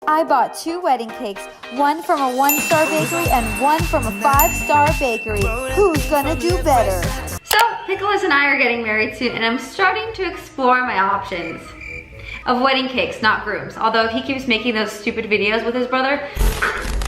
I bought 2 wedding cakes, one from a 1-star bakery and one from a 5-star bakery. Who's gonna do better? So, Pickles and I are getting married soon, and I'm starting to explore my options of wedding cakes, not grooms. Although he keeps making those stupid videos with his brother.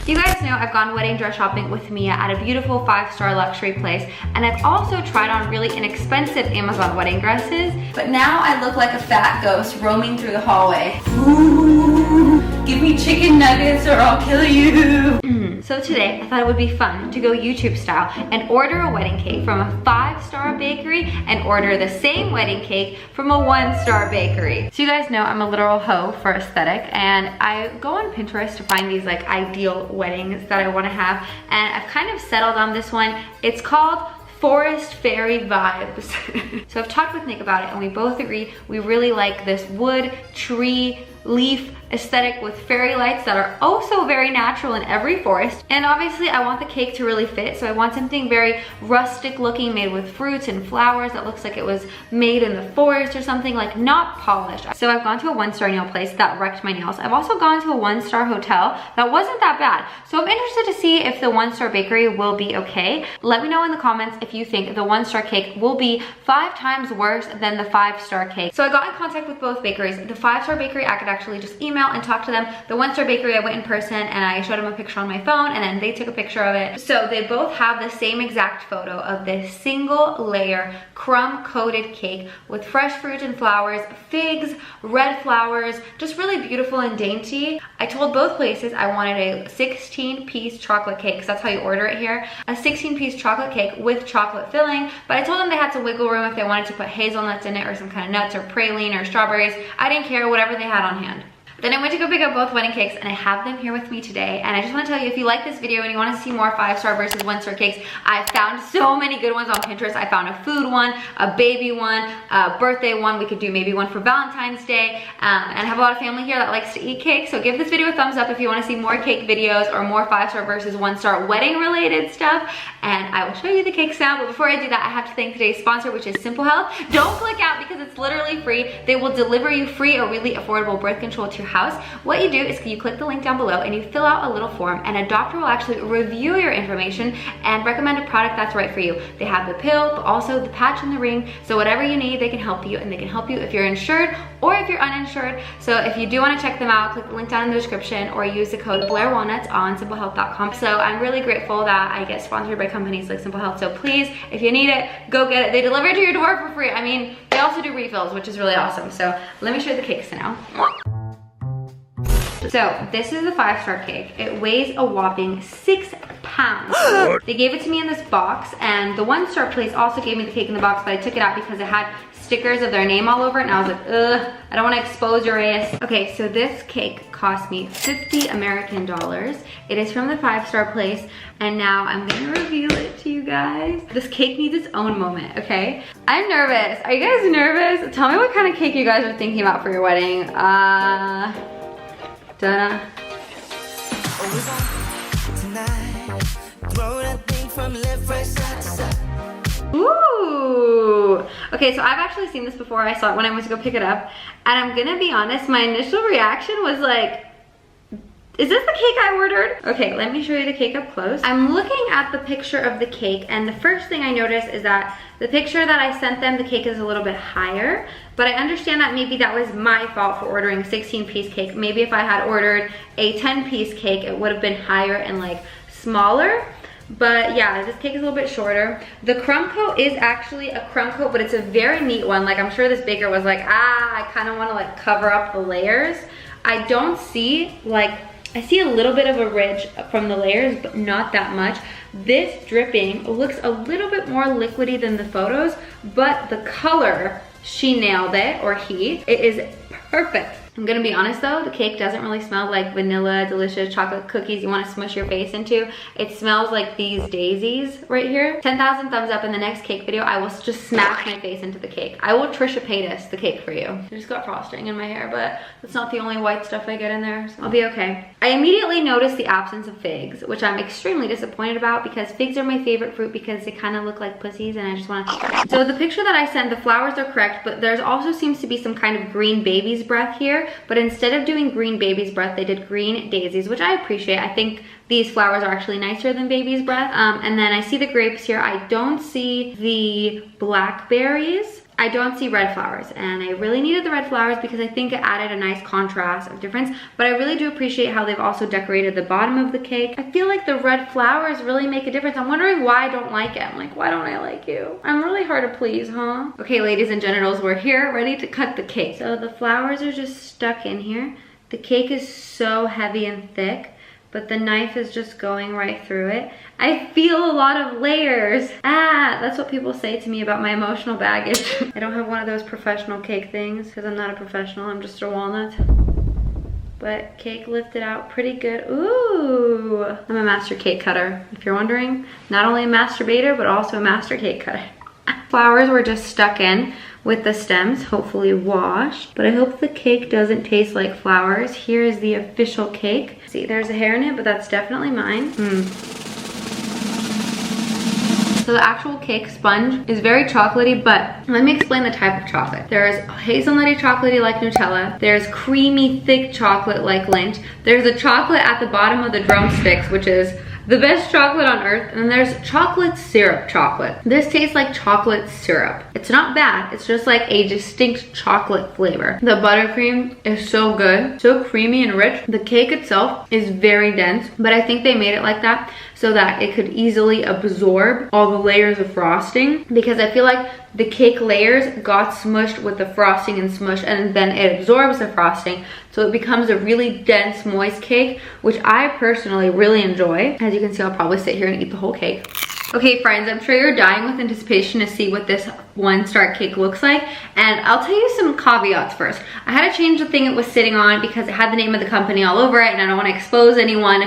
You guys know I've gone wedding dress shopping with Mia at a beautiful 5-star luxury place, and I've also tried on really inexpensive Amazon wedding dresses, but now I look like a fat ghost roaming through the hallway. Ooh, give me chicken nuggets or I'll kill you. So today, I thought it would be fun to go YouTube style and order a wedding cake from a 5-star bakery and order the same wedding cake from a 1-star bakery. So you guys know I'm a literal hoe for aesthetic, and I go on Pinterest to find these like ideal weddings that I want to have, and I've kind of settled on this one. It's called Forest Fairy Vibes. So I've talked with Nick about it, and we both agree we really like this wood, tree, leaf aesthetic with fairy lights that are also very natural in every forest. And obviously I want the cake to really fit, so I want something very rustic looking, made with fruits and flowers that looks like it was made in the forest or something, like not polished. So I've gone to a 1-star nail place that wrecked my nails. I've also gone to a 1-star hotel that wasn't that bad. So I'm interested to see if the 1-star bakery will be okay. Let me know in the comments if you think the 1-star cake will be 5 times worse than the 5-star cake. So I got in contact with both bakeries. The 5-star bakery, I could actually just email and talk to them. The 1-star bakery, I went in person and I showed them a picture on my phone, and then they took a picture of it. So they both have the same exact photo of this single layer crumb coated cake with fresh fruit and flowers, figs, red flowers, just really beautiful and dainty. I told both places I wanted a 16-piece chocolate cake, because that's how you order it here. A 16-piece chocolate cake with chocolate filling, but I told them they had some wiggle room if they wanted to put hazelnuts in it or some kind of nuts or praline or strawberries. I didn't care, whatever they had on hand. Then I went to go pick up both wedding cakes, and I have them here with me today. And I just want to tell you, if you like this video and you want to see more 5-star versus 1-star cakes, I found so many good ones on Pinterest. I found a food one, a baby one, a birthday one. We could do maybe one for Valentine's Day. And I have a lot of family here that likes to eat cake. So give this video a thumbs up if you want to see more cake videos or more 5-star versus 1-star wedding related stuff. And I will show you the cakes now. But before I do that, I have to thank today's sponsor, which is Simple Health. Don't click out because it's literally free. They will deliver you free or really affordable birth control to your house. What you do is you click the link down below and you fill out a little form, and a doctor will actually review your information and recommend a product that's right for you. They have the pill, but also the patch and the ring. So whatever you need, they can help you, and they can help you if you're insured or if you're uninsured. So if you do want to check them out, click the link down in the description or use the code Blair Walnuts on simplehealth.com. So I'm really grateful that I get sponsored by companies like Simple Health. So please, if you need it, go get it. They deliver it to your door for free. I mean, they also do refills, which is really awesome. So let me show you the cakes now. So this is the 5-star cake. It weighs a whopping 6 pounds. They gave it to me in this box, and the 1-star place also gave me the cake in the box, but I took it out because it had stickers of their name all over it, and I was like, ugh, I don't want to expose your ass. Okay, so this cake cost me 50 American dollars. It is from the 5-star place, and now I'm gonna reveal it to you guys. This cake needs its own moment, okay? I'm nervous. Are you guys nervous? Tell me what kind of cake you guys are thinking about for your wedding. Donna. Ooh. Okay, so I've actually seen this before. I saw it when I went to go pick it up, and I'm gonna be honest, my initial reaction was like, is this the cake I ordered? Okay, let me show you the cake up close. I'm looking at the picture of the cake, and the first thing I noticed is that the picture that I sent them, the cake is a little bit higher, but I understand that maybe that was my fault for ordering a 16-piece cake. Maybe if I had ordered a 10-piece cake, it would have been higher and like smaller. But yeah, this cake is a little bit shorter. The crumb coat is actually a crumb coat, but it's a very neat one. Like, I'm sure this baker was like, I kind of want to like cover up the layers. I don't see like, I see a little bit of a ridge from the layers, but not that much. This dripping looks a little bit more liquidy than the photos, but the color, she nailed it, or he. It is perfect. I'm gonna be honest though, the cake doesn't really smell like vanilla, delicious chocolate cookies you wanna smush your face into. It smells like these daisies right here. 10,000 thumbs up. In the next cake video, I will just smash my face into the cake. I will Trisha Paytas the cake for you. I just got frosting in my hair, but that's not the only white stuff I get in there, so I'll be okay. I immediately noticed the absence of figs, which I'm extremely disappointed about because figs are my favorite fruit because they kind of look like pussies and I just wanna. So the picture that I sent, the flowers are correct, but there's also seems to be some kind of green baby's breath here. year, but instead of doing green baby's breath, they did green daisies, which I appreciate. I think these flowers are actually nicer than baby's breath. And then I see the grapes here. I don't see the blackberries. I don't see red flowers, and I really needed the red flowers because I think it added a nice contrast of difference, but I really do appreciate how they've also decorated the bottom of the cake. I feel like the red flowers really make a difference. I'm wondering why I don't like it. I'm like, why don't I like you? I'm really hard to please, huh? Okay, ladies and genitals, we're here ready to cut the cake. So the flowers are just stuck in here. The cake is so heavy and thick, but the knife is just going right through it. I feel a lot of layers. That's what people say to me about my emotional baggage. I don't have one of those professional cake things because I'm not a professional, I'm just a walnut. But cake lifted out pretty good. Ooh, I'm a master cake cutter. If you're wondering, not only a masturbator, but also a master cake cutter. Flowers were just stuck in with the stems, hopefully washed. But I hope the cake doesn't taste like flowers. Here is the official cake. See, there's a hair in it, but that's definitely mine. So the actual cake sponge is very chocolatey, but let me explain the type of chocolate. There's hazelnutty chocolatey like Nutella. There's creamy thick chocolate like Lindt. There's a chocolate at the bottom of the drumsticks, which is the best chocolate on earth. And then there's chocolate syrup chocolate. This tastes like chocolate syrup. It's not bad. It's just like a distinct chocolate flavor. The buttercream is so good, so creamy and rich. The cake itself is very dense, but I think they made it like that so that it could easily absorb all the layers of frosting, because I feel like the cake layers got smushed with the frosting and smushed, and then it absorbs the frosting, so it becomes a really dense, moist cake, which I personally really enjoy. As you can see, I'll probably sit here and eat the whole cake. Okay friends, I'm sure you're dying with anticipation to see what this one-star cake looks like, and I'll tell you some caveats first. I had to change the thing it was sitting on because it had the name of the company all over it and I don't want to expose anyone,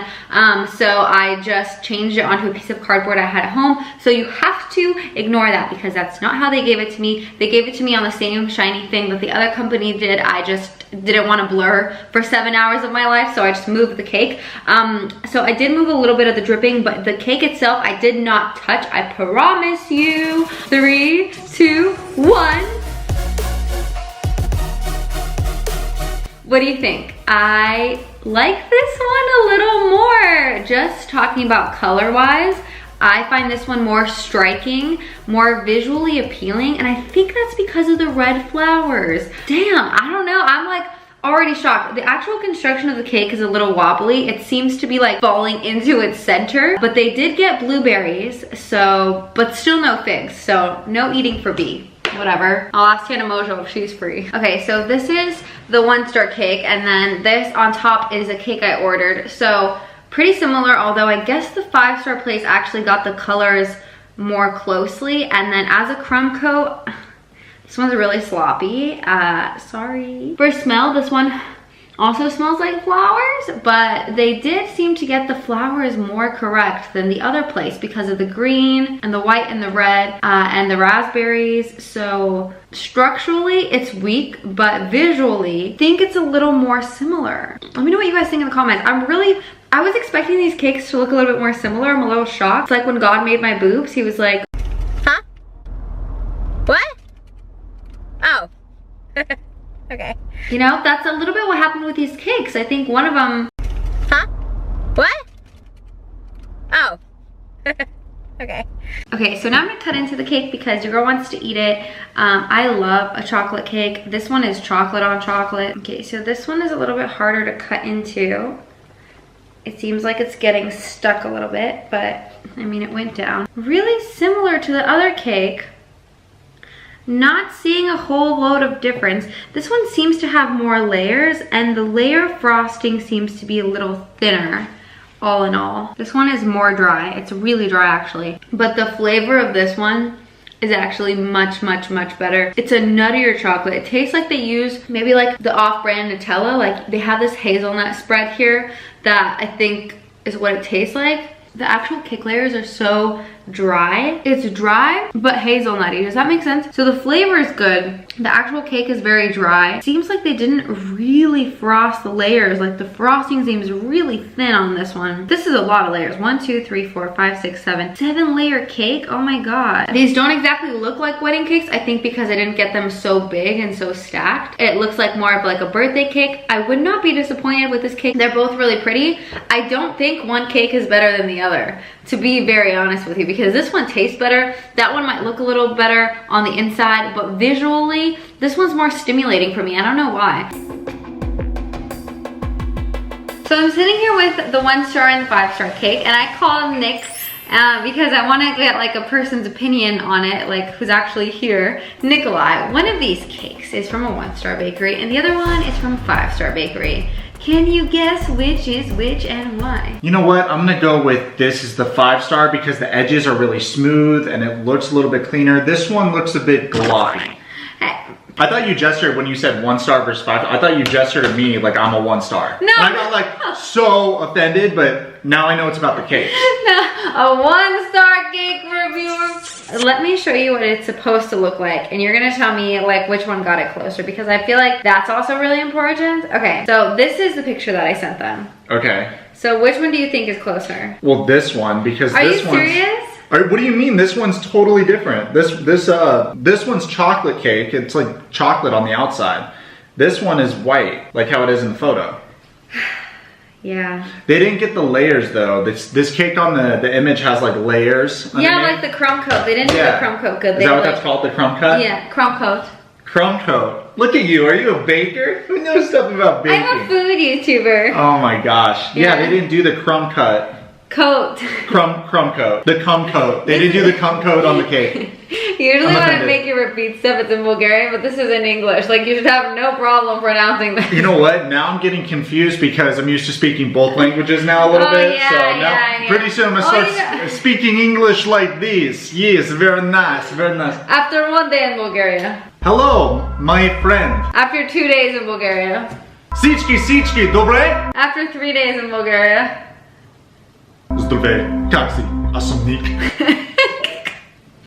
so I just changed it onto a piece of cardboard I had at home. So you have to ignore that because that's not how they gave it to me. They gave it to me on the same shiny thing that the other company did. I just didn't want to blur for 7 hours of my life, so I just moved the cake. So I did move a little bit of the dripping, but the cake itself I did not touch, I promise you. 3, 2, 1. What do you think? I like this one a little more. Just talking about color wise, I find this one more striking, more visually appealing, and I think that's because of the red flowers. Damn, I don't know, I'm like already shocked. The actual construction of the cake is a little wobbly. It seems to be like falling into its center, but they did get blueberries, so, but still no figs, so no eating for B. Whatever. I'll ask Hannah Mojo if she's free. Okay, so this is the one-star cake, and then this on top is a cake I ordered. So pretty similar, although I guess the 5-star place actually got the colors more closely. And then as a crumb coat, this one's really sloppy. Sorry. For smell, this one also smells like flowers, but they did seem to get the flowers more correct than the other place because of the green and the white and the red and the raspberries. So structurally it's weak, but visually I think it's a little more similar. Let me know what you guys think in the comments. I was expecting these cakes to look a little bit more similar. I'm a little shocked. It's like when God made my boobs, he was like, huh? What? Oh. Okay. You know, that's a little bit what happened with these cakes. I think one of them... Huh? What? Oh. Okay. Okay, so now I'm gonna cut into the cake because your girl wants to eat it. I love a chocolate cake. This one is chocolate on chocolate. Okay, so this one is a little bit harder to cut into. It seems like it's getting stuck a little bit, but I mean, it went down. Really similar to the other cake. Not seeing a whole load of difference. This one seems to have more layers, and the layer frosting seems to be a little thinner, all in all. This one is more dry. It's really dry, actually. But the flavor of this one is actually much, much, much better. It's a nuttier chocolate. It tastes like they use maybe like the off-brand Nutella. Like they have this hazelnut spread here that I think is what it tastes like. The actual cake layers are so dry. It's dry, but hazelnutty. Does that make sense? So the flavor is good. The actual cake is very dry. Seems like they didn't really frost the layers. Like the frosting seems really thin on this one. This is a lot of layers. 1, 2, 3, 4, 5, 6, 7. 7-layer cake. Oh my god. These don't exactly look like wedding cakes. I think because I didn't get them so big and so stacked. It looks like more of like a birthday cake. I would not be disappointed with this cake. They're both really pretty. I don't think one cake is better than the other, to be very honest with you, because this one tastes better. That one might look a little better on the inside, but visually, this one's more stimulating for me. I don't know why. So I'm sitting here with the 1-star and the 5-star cake, and I called Nick because I want to get like a person's opinion on it, like who's actually here. Nikolai, one of these cakes is from a 1-star bakery, and the other one is from a 5-star bakery. Can you guess which is which and why? You know what? I'm gonna go with this is the 5-star because the edges are really smooth and it looks a little bit cleaner. This one looks a bit gloppy. I thought you gestured when you said 1-star versus 5. I thought you gestured at me like I'm a 1-star. No. And I got like so offended, but now I know it's about the cake. No, a 1-star cake reviewer. Let me show you what it's supposed to look like, and you're gonna tell me like which one got it closer, because I feel like that's also really important. Okay, so this is the picture that I sent them. Okay. So which one do you think is closer? Well, this one, because Are this you one's... serious? What do you mean? This one's totally different. This one's chocolate cake. It's like chocolate on the outside. This one is white, like how it is in the photo. Yeah. They didn't get the layers though. This cake on the image has like layers. Yeah, like the crumb coat. They didn't do the crumb coat good. Is that what that's called, the crumb cut? Yeah, crumb coat. Crumb coat. Look at you. Are you a baker? Who knows stuff about baking? I'm a food YouTuber. Oh my gosh. Yeah, they didn't do the crumb cut. Coat. Crumb coat. The cum coat. They didn't do the cum coat on the cake. Usually when I make you repeat stuff, it's in Bulgarian, but this is in English. Like, you should have no problem pronouncing that. You know what? Now I'm getting confused because I'm used to speaking both languages now a little bit. Yeah, so now pretty soon I'm going to start speaking English like this. Yes, very nice, very nice. After 1 day in Bulgaria. Hello, my friend. After 2 days in Bulgaria. Sichki, dobre? After 3 days in Bulgaria. Здравей, как си? Аз съм Ник.